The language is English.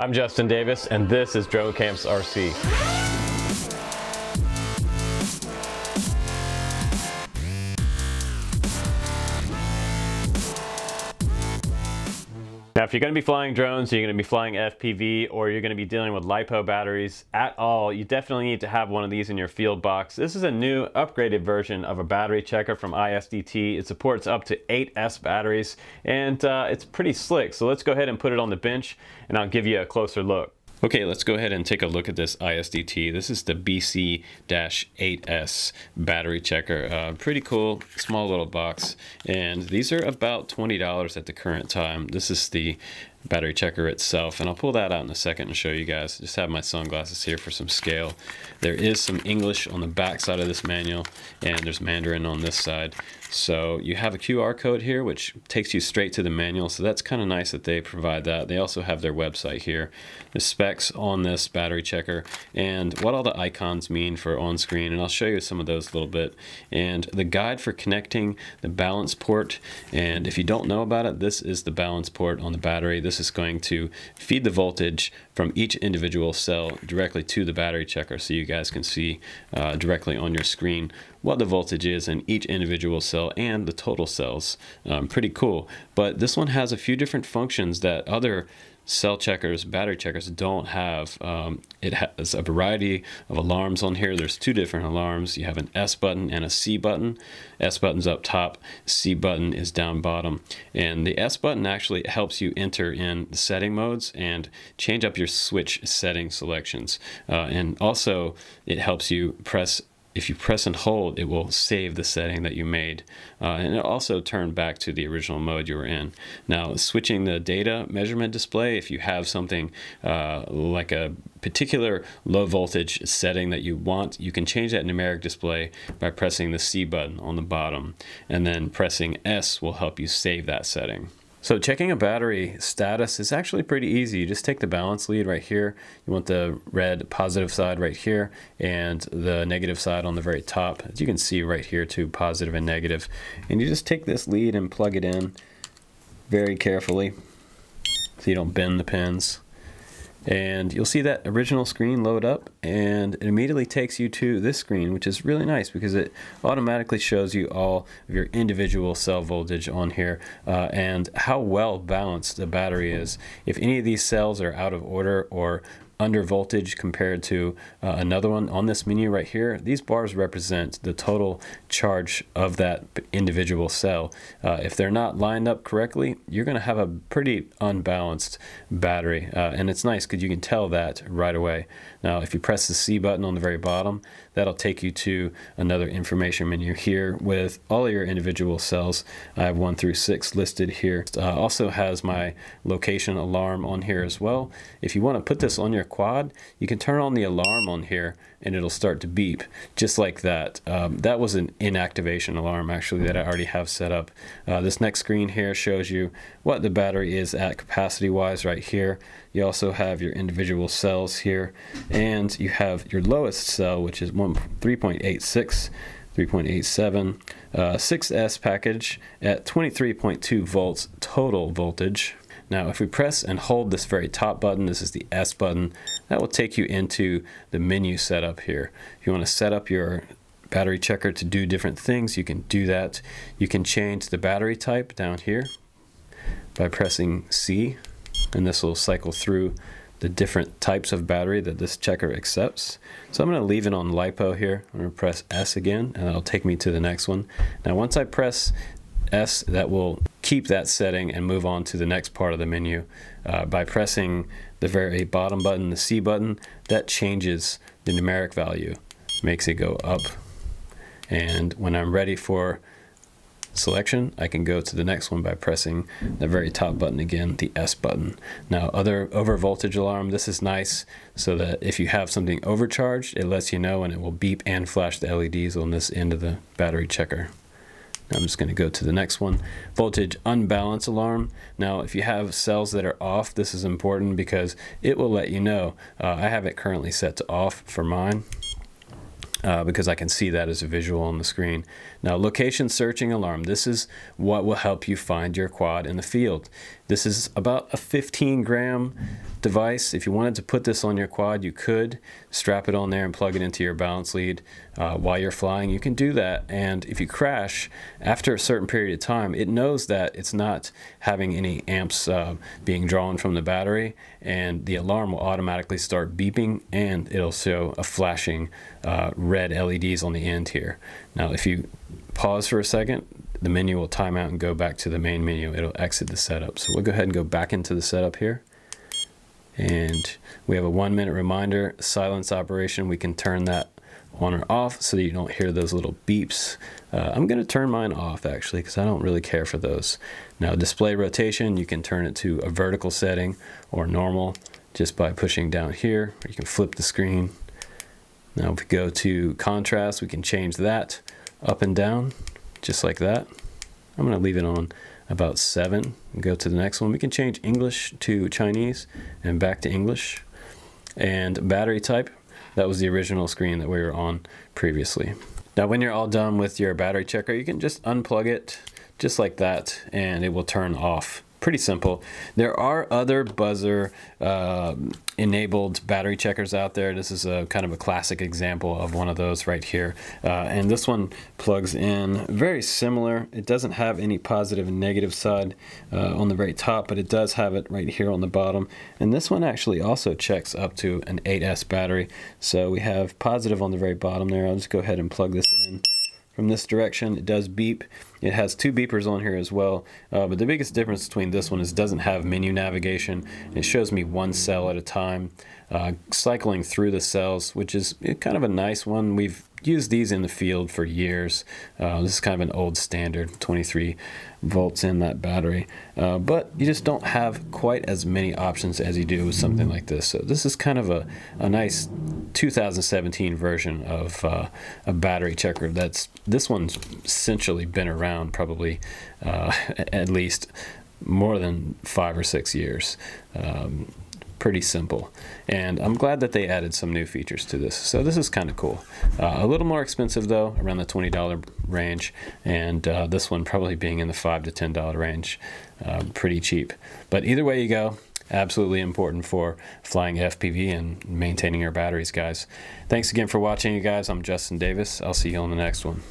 I'm Justin Davis, and this is Drone Camps RC. Now, if you're going to be flying drones, you're going to be flying FPV, or you're going to be dealing with LiPo batteries at all, you definitely need to have one of these in your field box. This is a new upgraded version of a battery checker from ISDT. It supports up to 8S batteries, and it's pretty slick. So let's go ahead and put it on the bench, and I'll give you a closer look. Okay, let's go ahead and take a look at this ISDT. This is the BC-8S battery checker. Pretty cool, small little box. And these are about $20 at the current time. This is the battery checker itself, and I'll pull that out in a second and show you guys. Just have my sunglasses here for some scale. There is some English on the back side of this manual, and there's Mandarin on this side. So you have a QR code here which takes you straight to the manual, so that's kind of nice that they provide that. They also have their website here, the specs on this battery checker, and what all the icons mean for on screen, and I'll show you some of those a little bit, and the guide for connecting the balance port. And if you don't know about it, this is the balance port on the battery. This is going to feed the voltage from each individual cell directly to the battery checker, so you guys can see directly on your screen what the voltage is in each individual cell and the total cells. Pretty cool. But this one has a few different functions that other cell checkers, battery checkers don't have. It has a variety of alarms on here. There's two different alarms. You have an S button and a C button. S button's up top, C button is down bottom. And the S button actually helps you enter in the setting modes and change up your switch setting selections. And also it helps you if you press and hold, it will save the setting that you made. And it'll also turn back to the original mode you were in. Now, switching the data measurement display, if you have something like a particular low voltage setting that you want, you can change that numeric display by pressing the C button on the bottom. And then pressing S will help you save that setting. So checking a battery status is actually pretty easy. You just take the balance lead right here. You want the red positive side right here and the negative side on the very top. As you can see right here too, positive and negative. And you just take this lead and plug it in very carefully so you don't bend the pins. And you'll see that original screen load up, and it immediately takes you to this screen, which is really nice because it automatically shows you all of your individual cell voltage on here and how well balanced the battery is. If any of these cells are out of order or under voltage compared to another one on this menu right here, these bars represent the total charge of that individual cell. If they're not lined up correctly, you're going to have a pretty unbalanced battery, and it's nice because you can tell that right away. Now, if you press the C button on the very bottom, that'll take you to another information menu here with all of your individual cells. I have 1 through 6 listed here. Also has my location alarm on here as well. If you want to put this on your quad, you can turn on the alarm on here and it'll start to beep just like that. That was an inactivation alarm actually that I already have set up. This next screen here shows you what the battery is at capacity wise right here. You also have your individual cells here, and you have your lowest cell, which is 3.86, 3.87, 6S package at 23.2 volts total voltage. Now, if we press and hold this very top button, this is the S button, that will take you into the menu setup here. If you want to set up your battery checker to do different things, you can do that. You can change the battery type down here by pressing C, and this will cycle through the different types of battery that this checker accepts. So I'm going to leave it on LiPo here. I'm going to press S again, and that'll take me to the next one. Now, once I press S, that will keep that setting and move on to the next part of the menu. By pressing the very bottom button, the C button, that changes the numeric value, makes it go up. And when I'm ready for selection, I can go to the next one by pressing the very top button again, the S button. Now, other over voltage alarm, this is nice so that if you have something overcharged, it lets you know and it will beep and flash the LEDs on this end of the battery checker. Now I'm just going to go to the next one. Voltage unbalance alarm. Now, if you have cells that are off, this is important because it will let you know. I have it currently set to off for mine. because I can see that as a visual on the screen. Now, location searching alarm. This is what will help you find your quad in the field. This is about a 15-gram device. If you wanted to put this on your quad, you could strap it on there and plug it into your balance lead while you're flying. You can do that, and if you crash after a certain period of time, it knows that it's not having any amps being drawn from the battery, and the alarm will automatically start beeping, and it'll show a flashing red LEDs on the end here. Now if you pause for a second, the menu will time out and go back to the main menu. It'll exit the setup. So we'll go ahead and go back into the setup here. And we have a 1-minute reminder silence operation. We can turn that on or off so that you don't hear those little beeps. I'm going to turn mine off actually because I don't really care for those. Now display rotation, you can turn it to a vertical setting or normal just by pushing down here. Or you can flip the screen. Now if we go to contrast, we can change that up and down just like that. I'm going to leave it on about 7 and go to the next one. We can change English to Chinese and back to English. And battery type, that was the original screen that we were on previously. Now when you're all done with your battery checker, you can just unplug it just like that and it will turn off. Pretty simple. There are other buzzer enabled battery checkers out there. This is a kind of a classic example of one of those right here. And this one plugs in very similar. It doesn't have any positive and negative side on the very top, but it does have it right here on the bottom. And this one actually also checks up to an 8S battery. So we have positive on the very bottom there. I'll just go ahead and plug this in. From this direction, it does beep. It has 2 beepers on here as well, but the biggest difference between this one is it doesn't have menu navigation. It shows me 1 cell at a time, cycling through the cells, which is kind of a nice one. We've used these in the field for years. This is kind of an old standard, 23 volts in that battery, but you just don't have quite as many options as you do with something like this. So this is kind of a nice 2017 version of a battery checker. This one's essentially been around probably at least more than 5 or 6 years. Pretty simple, and I'm glad that they added some new features to this. So this is kind of cool. A little more expensive though, around the $20 range, and this one probably being in the $5 to $10 range. Pretty cheap, but either way you go, absolutely important for flying FPV and maintaining your batteries, guys. Thanks again for watching, you guys. I'm Justin Davis. I'll see you on the next one.